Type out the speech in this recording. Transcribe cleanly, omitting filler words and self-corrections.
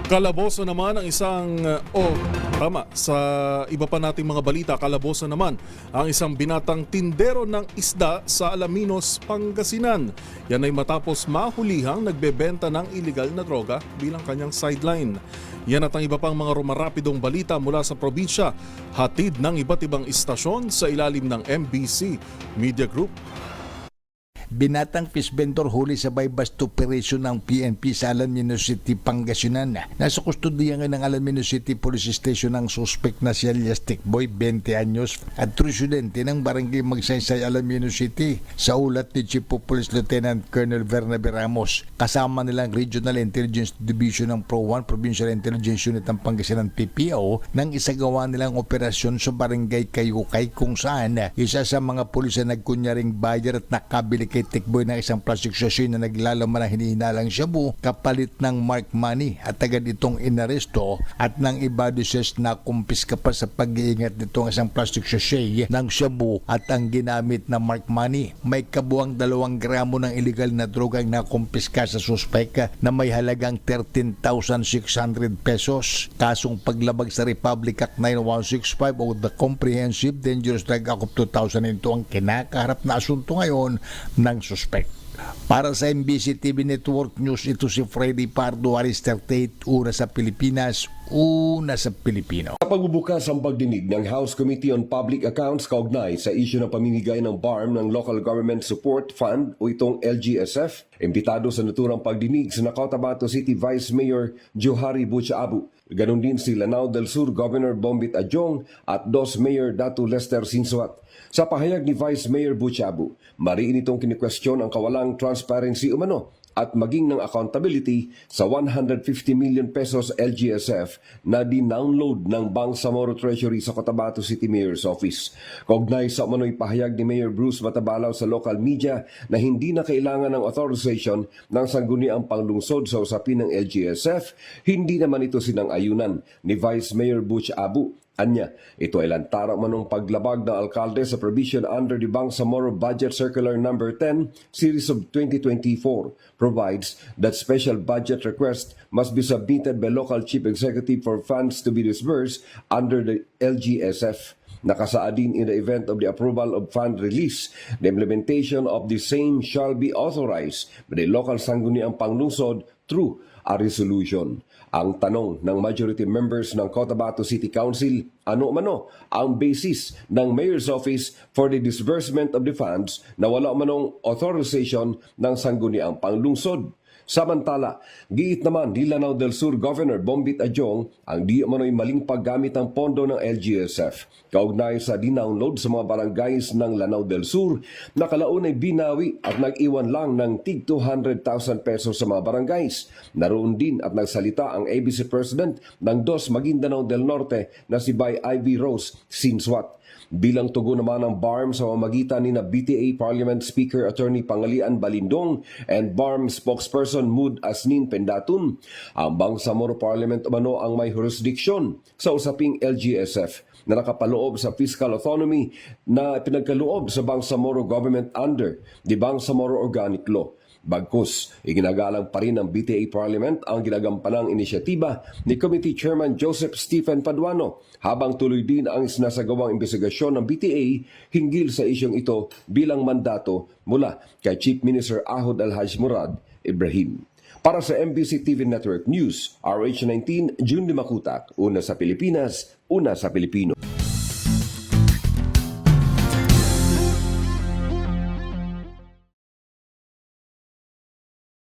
Kalaboso naman ang sa iba pa nating mga balita, kalaboso naman ang isang binatang tindero ng isda sa Alaminos, Pangasinan. Yan ay matapos mahulihang nagbebenta ng iligal na droga bilang kanyang sideline. Yan at ang iba pang mga rumarapidong balita mula sa probinsya, hatid ng iba't ibang istasyon sa ilalim ng MBC Media Group. Binatang fish vendor huli sa bypass operation ng PNP sa Alaminos City, Pangasinan. Nasa kustodiya ng Alaminos City Police Station ang suspect na si alias Tikboy, 20 anyos, at residente ng barangay Magsaysay, Alaminos City. Sa ulat ni Chief of Police Lieutenant Colonel Bernabe Ramos, kasama nilang Regional Intelligence Division ng Pro-1 Provincial Intelligence Unit ng Pangasinan PPO nang isagawa nilang operasyon sa barangay Kayukay kung saan isa sa mga pulis na nagkunyaring buyer at nakabili kay Tikboy ng isang plastic sachet na naglalaman ng hinihinalang shabu kapalit ng mark money, at agad itong inaresto at nang ibaduses na kumpiska pa sa pag-iingat nitong isang plastic sachet ng shabu at ang ginamit na mark money. May kabuang 2 gramo ng illegal na droga ang nakumpiska sa suspect na may halagang 13,600 pesos. Kasong paglabag sa Republic Act 9165 o the Comprehensive Dangerous Drug Act of 2002 ang kinakaharap na asunto ngayon ng suspect. Para sa MBC TV Network News, ito si Freddy Pardo, Aris 38, una sa Pilipinas, una sa Pilipino. Sa pagbubukas ang pagdinig ng House Committee on Public Accounts kaugnay sa isyu ng pamimigay ng BARM ng Local Government Support Fund o itong LGSF, imbitado sa naturang pagdinig si Cotabato City Vice Mayor Johari Butch-Abu. Ganon din si Lanao del Sur Governor Bombit Adjong at DOS Mayor Datu Lester Sinsuat. Sa pahayag ni Vice Mayor Butch-Abu, mariin itong kinikwestiyon ang kawalang transparency umano at maging ng accountability sa 150 million pesos LGSF na din-download ng Bangsamoro Treasury sa Cotabato City Mayor's Office. Kaugnay sa umano'y pahayag ni Mayor Bruce Matabalaw sa local media na hindi na kailangan ng authorization ng sangguniang panglungsod sa usapin ng LGSF, hindi naman ito sinang-ayunan ni Vice Mayor Butch-Abu. Anya, ito ay lantara manong paglabag ng alkalde sa provision under the Bangsamoro Budget Circular No. 10, Series of 2024, provides that special budget requests must be submitted by local chief executive for funds to be disbursed under the LGSF. Nakasaad din in the event of the approval of fund release, the implementation of the same shall be authorized by the local sangguniang panglungsod through a resolution. Ang tanong ng majority members ng Cotabato City Council, ano mano ang basis ng Mayor's Office for the disbursement of the funds na wala manong authorization ng sangguniang panglungsod? Samantala, giit naman ni Lanao del Sur Governor Bombit Adjong ang di umano'y maling paggamit ng pondo ng LGSF. Kaugnay sa dinownload sa mga barangays ng Lanao del Sur, nakalaunay binawi at nag-iwan lang ng tig 200,000 pesos sa mga barangays. Naroon din at nagsalita ang ABC President ng DOS Maguindanao del Norte na si Bay Ivy Rose Sinsuat. Bilang tugon naman ng BARM sa mamagitan ni na BTA Parliament Speaker Attorney Pangalian Balindong and BARM spokesperson Mood Asnin Pendatun, ang Bangsamoro Parliament umano ang may jurisdiction sa usaping LGSF na nakapaloob sa fiscal autonomy na pinagkaloob sa Bangsamoro government under the Bangsamoro Organic Law. Bagkus, iginagalang pa rin ng BTA Parliament ang ginagampanang inisyatiba ni Committee Chairman Joseph Stephen Paduano habang tuloy din ang sinasagawang investigasyon ng BTA hinggil sa isyong ito bilang mandato mula kay Chief Minister Ahod Alhaj Murad Ibrahim. Para sa MBC TV Network News, RH19, June Limakutak, una sa Pilipinas, una sa Pilipino.